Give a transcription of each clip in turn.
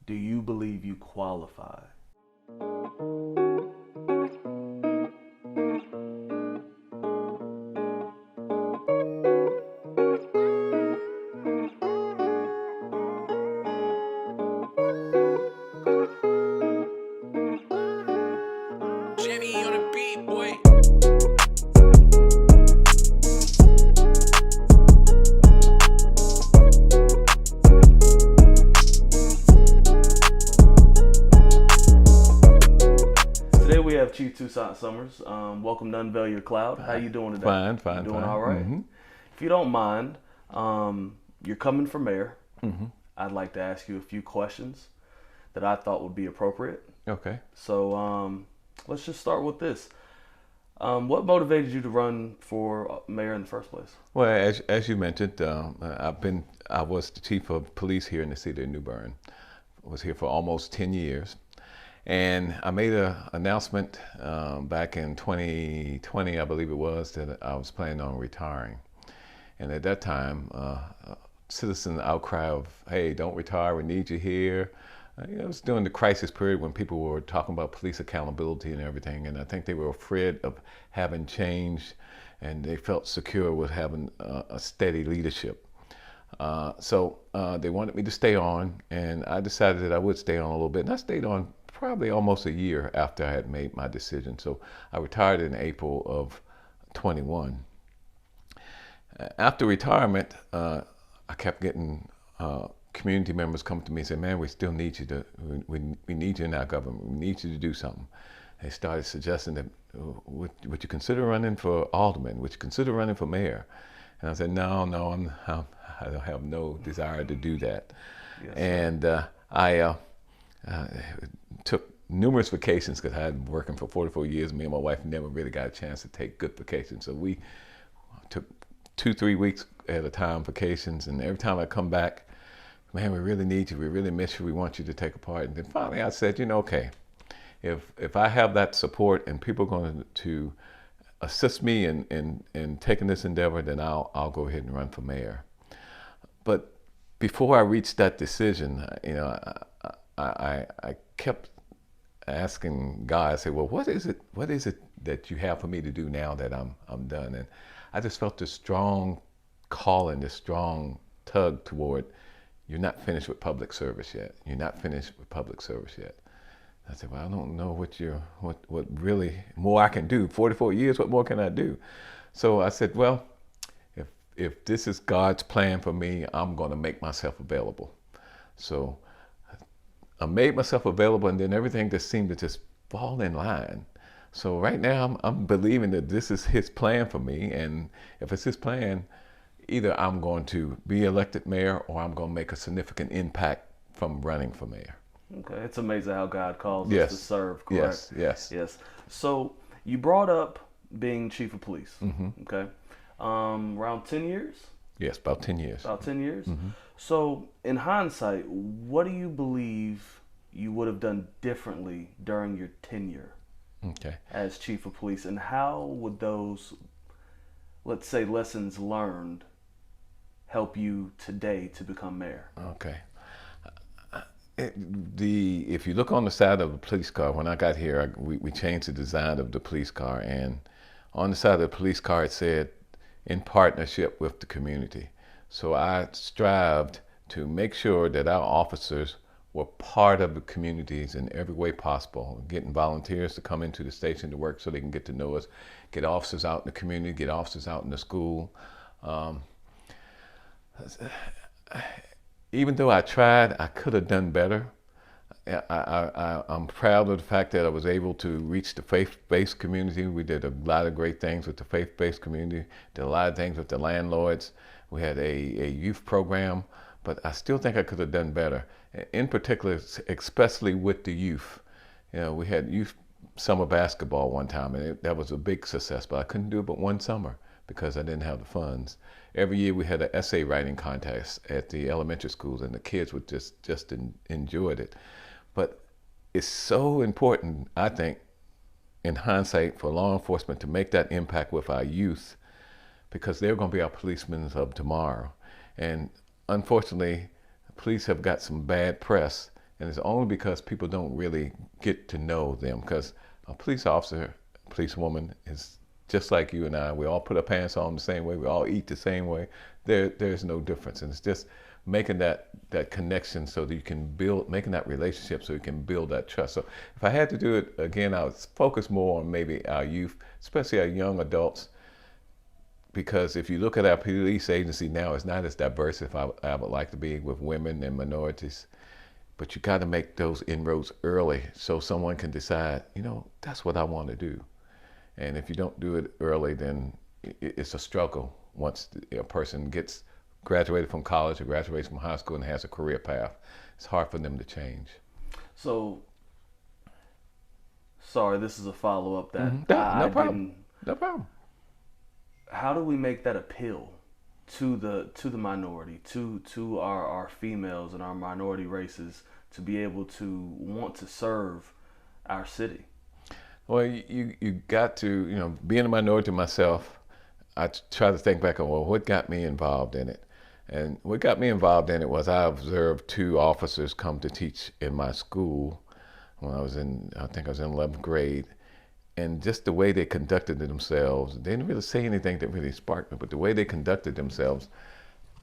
do you believe you qualify? Jimmy on the beat, boy. Today we have Chief Toussaint Summers. Welcome to Unveil Your Cloud. How you doing today? Fine. Doing all right? Mm-hmm. If you don't mind, you're coming for mayor. Mm-hmm. I'd like to ask you a few questions that I thought would be appropriate. Okay. So let's just start with this. What motivated you to run for mayor in the first place? Well, as you mentioned, I was the chief of police here in the city of New Bern. I was here for almost 10 years. And I made an announcement back in 2020, I believe it was, that I was planning on retiring. And at that time, citizen outcry of, hey, don't retire, we need you here. It was during the crisis period when people were talking about police accountability and everything. And I think they were afraid of having change, and they felt secure with having a steady leadership. So they wanted me to stay on, and I decided that I would stay on a little bit. And I stayed on probably almost a year after I had made my decision. So I retired in April of 21. After retirement, I kept getting community members come to me and say, man, we still need you we need you in our government. We need you to do something. They started suggesting that, would you consider running for alderman? Would you consider running for mayor? And I said, no, I don't have no desire to do that. Yes, and I took numerous vacations because I had been working for 44 years. Me and my wife never really got a chance to take good vacations. So we took 2-3 weeks at a time vacations. And every time I come back, man, we really need you. We really miss you. We want you to take a part. And then finally I said, okay, if I have that support and people are going to assist me in taking this endeavor, then I'll go ahead and run for mayor. But before I reached that decision, I kept asking God, I said, well, what is it that you have for me to do now that I'm done? And I just felt this strong calling, this strong tug toward, you're not finished with public service yet. You're not finished with public service yet. I said, well, I don't know what really more I can do. 44 years, what more can I do? So I said, well, if this is God's plan for me, I'm going to make myself available. So I made myself available, and then everything just seemed to just fall in line. So right now I'm believing that this is His plan for me, and if it's His plan, either I'm going to be elected mayor or I'm going to make a significant impact from running for mayor. Okay, it's amazing how God calls us to serve, correct? Yes. So you brought up being chief of police, okay? Around 10 years? Yes, about 10 years. About 10 years? So in hindsight, what do you believe you would have done differently during your tenure as chief of police? And how would those, let's say, lessons learned help you today to become mayor? Okay. If you look on the side of the police car, when I got here, we changed the design of the police car, and on the side of the police car it said, in partnership with the community. So I strived to make sure that our officers were part of the communities in every way possible, getting volunteers to come into the station to work so they can get to know us, get officers out in the community, get officers out in the school. Even though I tried, I could have done better. I'm proud of the fact that I was able to reach the faith-based community. We did a lot of great things with the faith-based community, did a lot of things with the landlords. We had a youth program, but I still think I could have done better. In particular, especially with the youth. We had youth summer basketball one time, and that was a big success, but I couldn't do it but one summer because I didn't have the funds. Every year we had an essay writing contest at the elementary schools, and the kids would just enjoyed it. But it's so important, I think, in hindsight, for law enforcement to make that impact with our youth, because they're going to be our policemen of tomorrow. And unfortunately, police have got some bad press, And it's only because people don't really get to know them. Because a police officer, police woman is just like you and I. We all put our pants on the same way. We all eat the same way. There's no difference. And it's just making that connection so that you can build, making that relationship so you can build that trust. So if I had to do it again, I would focus more on maybe our youth, especially our young adults. Because if you look at our police agency now, it's not as diverse as I would like to be with women and minorities. But you got to make those inroads early so someone can decide, you know, that's what I want to do. And if you don't do it early, then it's a struggle once a person gets graduated from college or graduates from high school and has a career path. It's hard for them to change. So, sorry, this is a follow-up that No problem. No problem. How do we make that appeal to the minority, to our females and our minority races to be able to want to serve our city? Well, you got to, you know, being a minority myself, I try to think back on, well, what got me involved in it? And what got me involved in it was I observed 2 officers come to teach in my school when I think I was in 11th grade. And just the way they conducted themselves, they didn't really say anything that really sparked me, but the way they conducted themselves,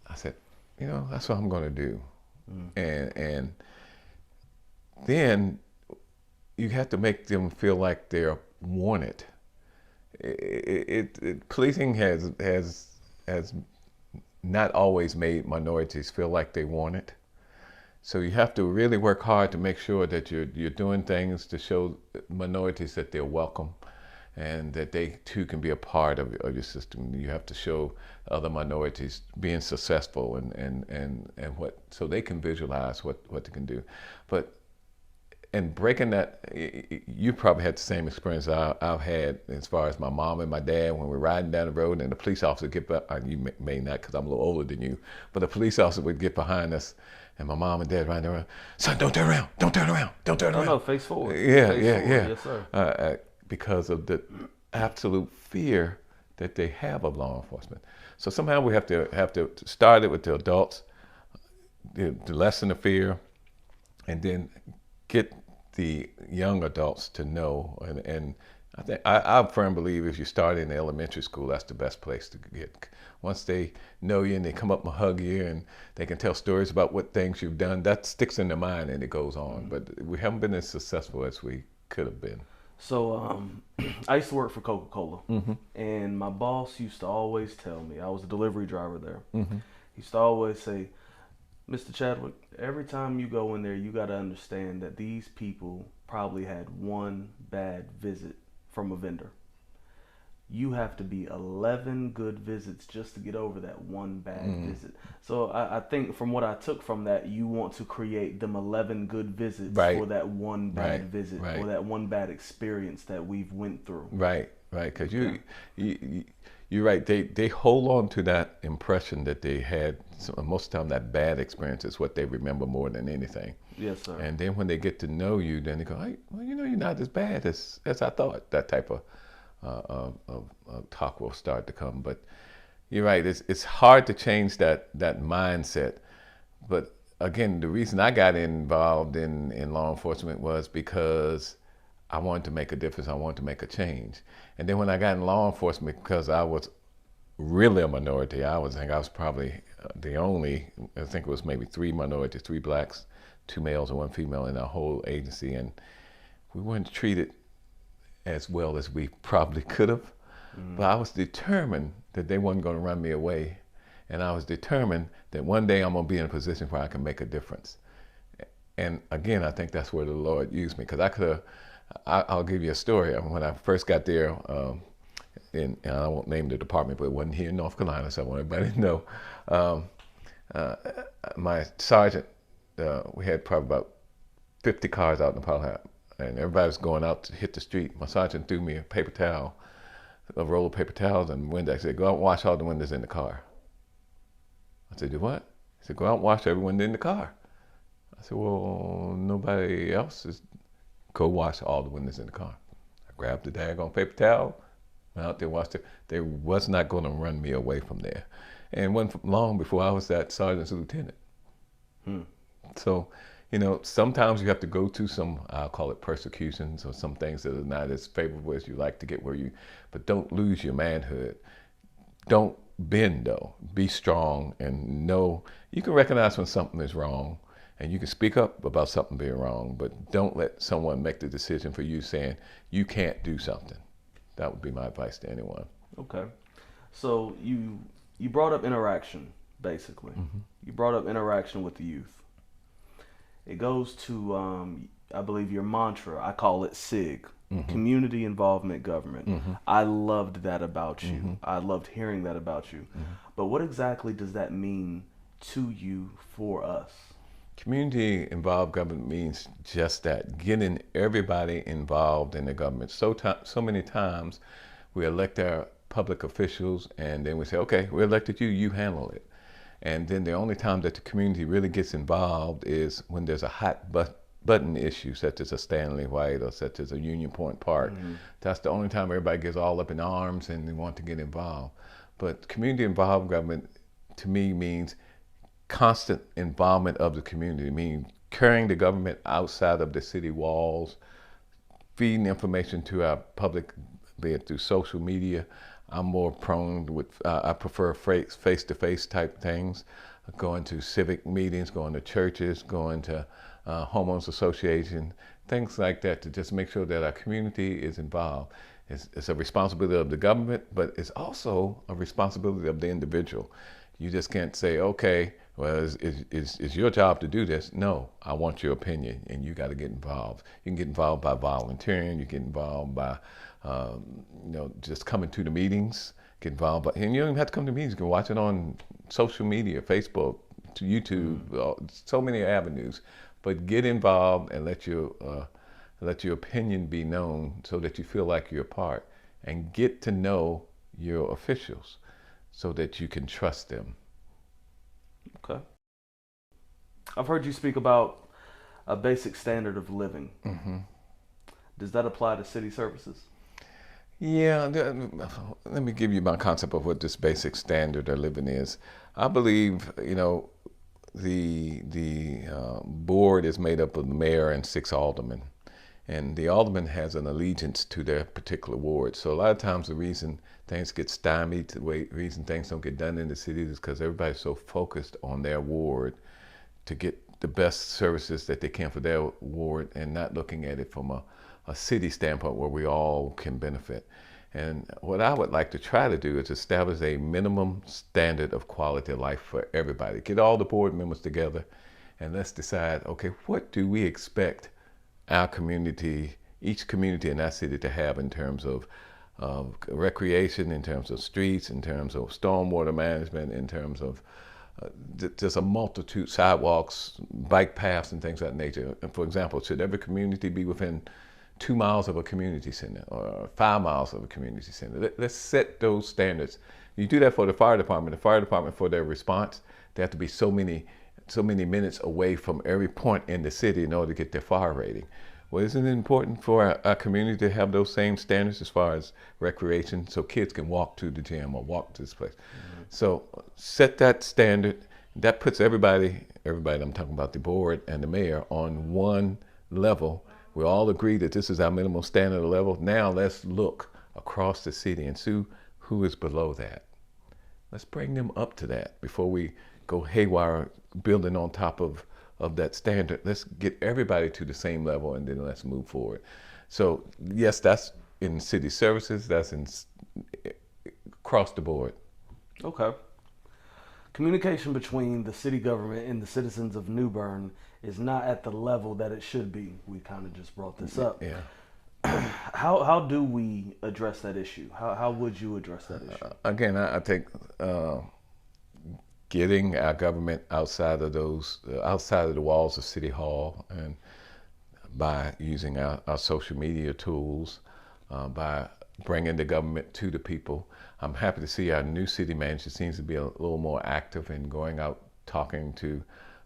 I said, you know, that's what I'm going to do. And then you have to make them feel like they're wanted. Policing has not always made minorities feel like they want it. So you have to really work hard to make sure that you're doing things to show minorities that they're welcome and that they too can be a part of your system. You have to show other minorities being successful and what, so they can visualize what they can do. And breaking that, you probably had the same experience I've had as far as my mom and my dad when we're riding down the road and the police officer get behind, you may not because I'm a little older than you, but the police officer would get behind us and my mom and dad riding around, son, don't turn around, don't turn around, don't turn around. No, face forward. Yeah. Yes, sir. Because of the absolute fear that they have of law enforcement. So somehow we have to start it with the adults, to lessen the fear, and then get the young adults to know. And I think I firmly believe if you start in elementary school, that's the best place to get. Once they know you and they come up and hug you and they can tell stories about what things you've done, that sticks in their mind and it goes on. But we haven't been as successful as we could have been. So I used to work for Coca-Cola, and my boss used to always tell me, I was a delivery driver there. He used to always say, Mr. Chadwick, every time you go in there, you got to understand that these people probably had one bad visit from a vendor. You have to be 11 good visits just to get over that one bad visit. So I think from what I took from that, you want to create them 11 good visits for that one bad visit or that one bad experience that we've went through. Right. Because you're right. They hold on to that impression that they had. So most of the time, that bad experience is what they remember more than anything. Yes, sir. And then when they get to know you, then they go, hey, well, you know, you're not as bad as I thought. That type of talk will start to come. But you're right. It's hard to change that mindset. But again, the reason I got involved in law enforcement was because I wanted to make a difference. I wanted to make a change. And then when I got in law enforcement, because I was really a minority, I was probably the only, I think it was maybe 3 minorities, 3 blacks, 2 males and 1 female in our whole agency. And we weren't treated as well as we probably could have. But I was determined that they weren't going to run me away. And I was determined that one day I'm going to be in a position where I can make a difference. And again, I think that's where the Lord used me, because I could have, I'll give you a story. When I first got there, and I won't name the department, but it wasn't here in North Carolina, so I want everybody to know. My sergeant, we had probably about 50 cars out in the parking lot, and everybody was going out to hit the street. My sergeant threw me a paper towel, a roll of paper towels in the window. He said, go out and wash all the windows in the car. I said, do what? He said, go out and wash every window in the car. I said, well, nobody else is. Go wash all the windows in the car. I grabbed the daggone paper towel, went out there, washed it. They was not going to run me away from there. And it wasn't long before I was that sergeant's lieutenant. So sometimes you have to go to some, I'll call it persecutions, or some things that are not as favorable as you like to get but don't lose your manhood. Don't bend though. Be strong and know you can recognize when something is wrong, and you can speak up about something being wrong, but don't let someone make the decision for you saying you can't do something. That would be my advice to anyone. Okay. So you brought up interaction, basically. Mm-hmm. You brought up interaction with the youth. It goes to, I believe, your mantra. I call it SIG, mm-hmm. Community Involvement Government. Mm-hmm. I loved that about you. Mm-hmm. I loved hearing that about you. Mm-hmm. But what exactly does that mean to you, for us? Community involved government means just that, getting everybody involved in the government. So many times we elect our public officials and then we say, okay, we elected you, you handle it. And then the only time that the community really gets involved is when there's a hot button issue, such as a Stanley White or such as a Union Point Park. Mm-hmm. That's the only time everybody gets all up in arms and they want to get involved. But community involved government to me means constant involvement of the community. I mean, carrying the government outside of the city walls, feeding information to our public, be it through social media. I'm more prone with, I prefer face-to-face type things, going to civic meetings, going to churches, going to homeowners association, things like that, to just make sure that our community is involved. It's a responsibility of the government, but it's also a responsibility of the individual. You just can't say, okay, well, it's your job to do this. No, I want your opinion, and you got to get involved. You can get involved by volunteering. You get involved by, just coming to the meetings. Get involved, and you don't even have to come to meetings. You can watch it on social media, Facebook, to YouTube, so many avenues. But get involved and let your opinion be known, so that you feel like you're a part, and get to know your officials, so that you can trust them. Okay. I've heard you speak about a basic standard of living. Mm-hmm. Does that apply to city services? Yeah, let me give you my concept of what this basic standard of living is. I believe, the board is made up of the mayor and 6 aldermen. And the alderman has an allegiance to their particular ward. So a lot of times the reason things get stymied, the reason things don't get done in the city is because everybody's so focused on their ward to get the best services that they can for their ward, and not looking at it from a city standpoint where we all can benefit. And what I would like to try to do is establish a minimum standard of quality of life for everybody. Get all the board members together and let's decide, okay, what do we expect our community, each community in our city, to have in terms of recreation, in terms of streets, in terms of stormwater management, in terms of just a multitude, sidewalks, bike paths, and things of that nature. And for example, should every community be within 2 miles of a community center or 5 miles of a community center? Let's set those standards. You do that for the fire department. The fire department, for their response, they have to be so many minutes away from every point in the city in order to get their fire rating. Well, isn't it important for our community to have those same standards as far as recreation, so kids can walk to the gym or walk to this place? Mm-hmm. So set that standard. That puts everybody, I'm talking about the board and the mayor, on one level. We all agree that this is our minimum standard level. Now let's look across the city and see who is below that. Let's bring them up to that before we go haywire building on top of that standard. Let's get everybody to the same level, and then let's move forward. So yes, that's in city services, that's in across the board. Okay. Communication between the city government and the citizens of New Bern is not at the level that it should be. We kind of just brought this up. Yeah. How do we address that issue? How would you address that issue? Again, I think getting our government outside of the walls of City Hall, and by using our social media tools, by bringing the government to the people. I'm happy to see our new city manager seems to be a little more active in going out talking to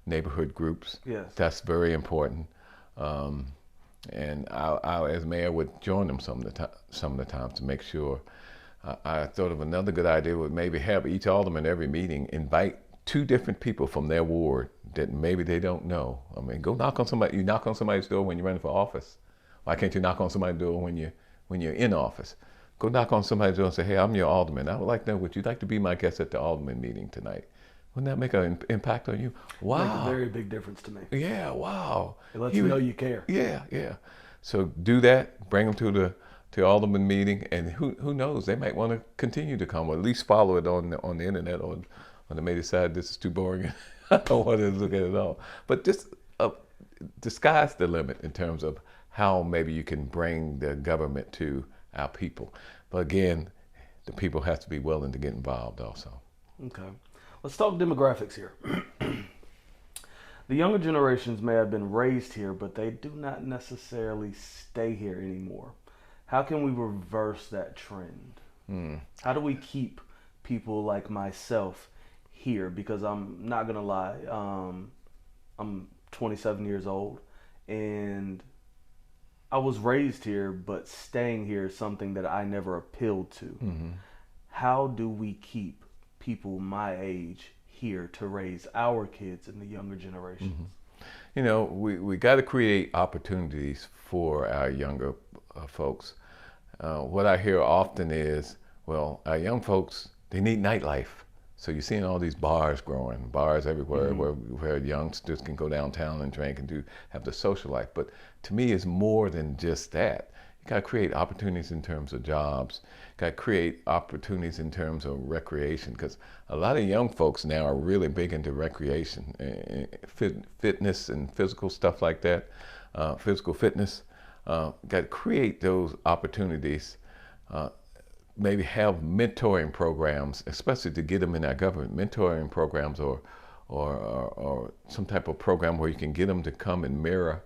neighborhood groups. Yes. That's very important. And I, as mayor, would join them some of the time to make sure. I thought of another good idea, would maybe have each alderman every meeting invite 2 different people from their ward that maybe they don't know. I mean, go knock on somebody. You knock on somebody's door when you're running for office. Why can't you knock on somebody's door when you're in office? Go knock on somebody's door and say, hey, I'm your alderman. I would like to know, would you like to be my guest at the alderman meeting tonight? Wouldn't that make an impact on you? Wow. Make a very big difference to me. Yeah, wow. It lets you know you care. Yeah, yeah. So do that, bring them to the alderman meeting, and who knows, they might want to continue to come, or at least follow it on the internet, or they may decide this is too boring. I don't want to look at it all. But just the sky's the limit in terms of how maybe you can bring the government to our people. But again, the people have to be willing to get involved also. Okay. Let's talk demographics here. The younger generations may have been raised here, but they do not necessarily stay here anymore. How can we reverse that trend? How do we keep people like myself here? Because I'm not going to lie, I'm 27 years old, and I was raised here, but staying here is something that I never appealed to. How do we keep people my age here to raise our kids and the younger generations? You know, we got to create opportunities for our younger folks. What I hear often is, well, our young folks, they need nightlife. So you're seeing all these bars growing, bars everywhere where youngsters can go downtown and drink and have the social life. But to me, it's more than just that. You got to create opportunities in terms of jobs. Got to create opportunities in terms of recreation, because a lot of young folks now are really big into recreation, fitness and physical stuff like that, physical fitness. Got to create those opportunities. Maybe have mentoring programs, especially to get them in our government, mentoring programs or some type of program where you can get them to come and mirror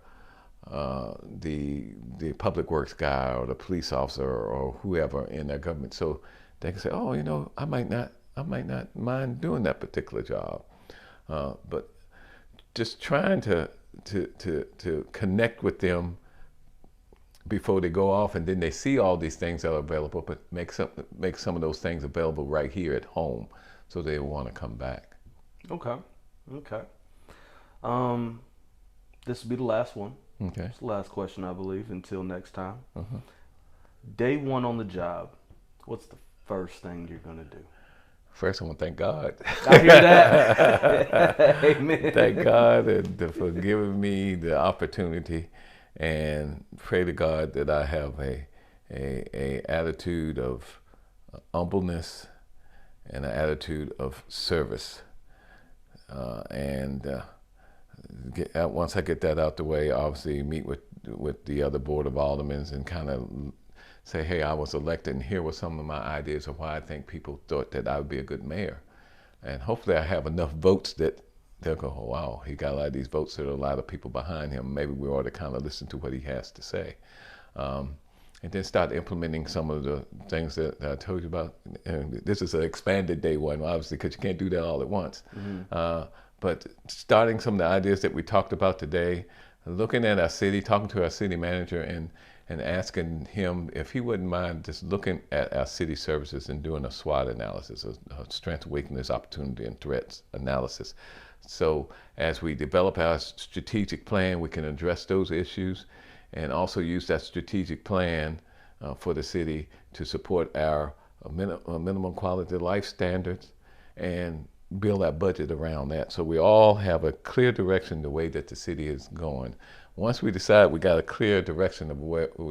the public works guy or the police officer or whoever in their government, so they can say, oh, you know, I might not mind doing that particular job. But just trying to connect with them before they go off, and then they see all these things that are available, but make some of those things available right here at home, so they want to come back. Okay. This will be the last one. Okay. It's the last question, I believe, until next time. Day one on the job, what's the first thing you're going to do? First, I want to thank God. I hear that. Amen. Thank God for giving me the opportunity, and pray to God that I have a attitude of humbleness and an attitude of service. Once I get that out the way, obviously meet with the other board of aldermen and kind of say, hey, I was elected, and here were some of my ideas of why I think people thought that I would be a good mayor. And hopefully I have enough votes that they'll go, oh, wow, he got a lot of these votes, there are a lot of people behind him. Maybe we ought to kind of listen to what he has to say. And then start implementing some of the things that I told you about. And this is an expanded day one, obviously, because you can't do that all at once. But starting some of the ideas that we talked about today, looking at our city, talking to our city manager, and asking him if he wouldn't mind just looking at our city services and doing a SWOT analysis, a strength, weakness, opportunity, and threats analysis. So as we develop our strategic plan, we can address those issues and also use that strategic plan for the city to support our minimum quality of life standards and build our budget around that. So we all have a clear direction the way that the city is going. Once we decide we got a clear direction of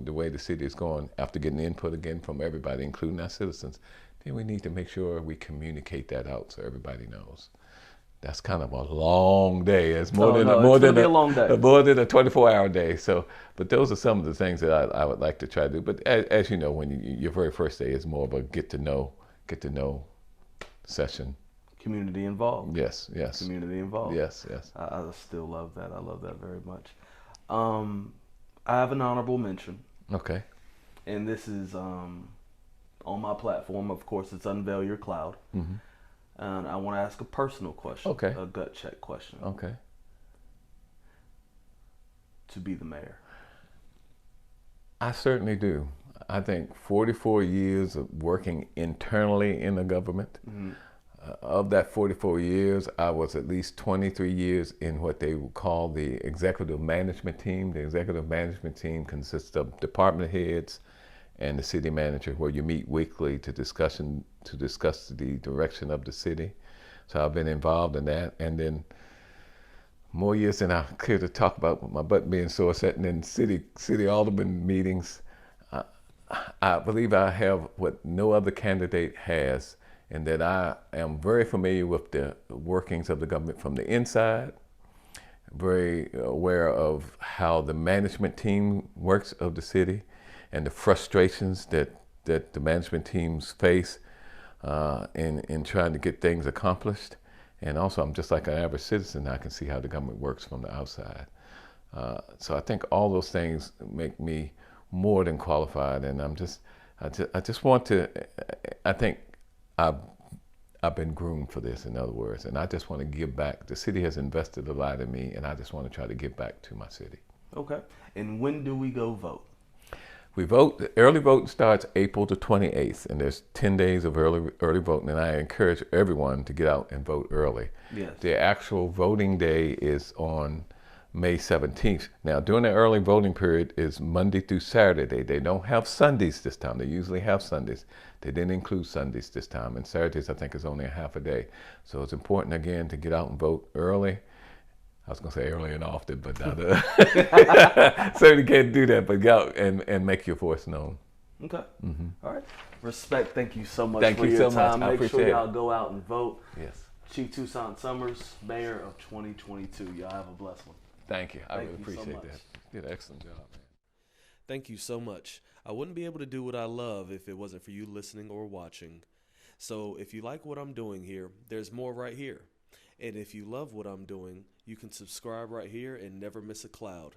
the way the city is going, after getting input again from everybody, including our citizens, then we need to make sure we communicate that out so everybody knows. That's kind of a long day. It's more than a 24-hour day. So, but those are some of the things that I would like to try to do. But as you know, when your very first day is more of a get to know session. Community involved. Yes. Community involved. Yes. I still love that. I love that very much. I have an honorable mention. Okay. And this is on my platform. Of course, it's Unveil Your Cloud. And I want to ask a personal question. Okay. A gut check question. Okay. To be the mayor. I certainly do. I think 44 years of working internally in the government, of that 44 years, I was at least 23 years in what they would call the executive management team. The executive management team consists of department heads and the city manager, where you meet weekly to discuss the direction of the city. So I've been involved in that, and then more years than I care to talk about, with my butt being sore, sitting in city alderman meetings. I believe I have what no other candidate has, in that I am very familiar with the workings of the government from the inside, very aware of how the management team works of the city and the frustrations that the management teams face in trying to get things accomplished. And also, I'm just like an average citizen. I can see how the government works from the outside. So I think all those things make me more than qualified. And I just want to. I think I've been groomed for this, in other words, and I just want to give back. The city has invested a lot in me, and I just want to try to give back to my city. Okay. And when do we go vote? We vote. The early voting starts April the 28th, and there's 10 days of early voting, and I encourage everyone to get out and vote early. Yes. The actual voting day is on May 17th. Now, during the early voting period is Monday through Saturday. They don't have Sundays this time. They usually have Sundays. They didn't include Sundays this time, and Saturdays I think is only a half a day. So it's important, again, to get out and vote early. I was going to say early and often, but not, certainly can't do that, but go out and make your voice known. Okay. Mm-hmm. All right. Respect. Thank you so much Thank for you your so time. much. I Make sure appreciate y'all it. go out and vote. Yes. Chief Toussaint Summers, Mayor of 2022. Y'all have a blessed one. Thank you. I Thank really you so appreciate much. that. You did an excellent job, man. Thank you so much. I wouldn't be able to do what I love if it wasn't for you listening or watching. So if you like what I'm doing here, there's more right here. And if you love what I'm doing, you can subscribe right here and never miss a cloud.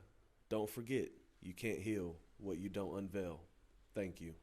Don't forget, you can't heal what you don't unveil. Thank you.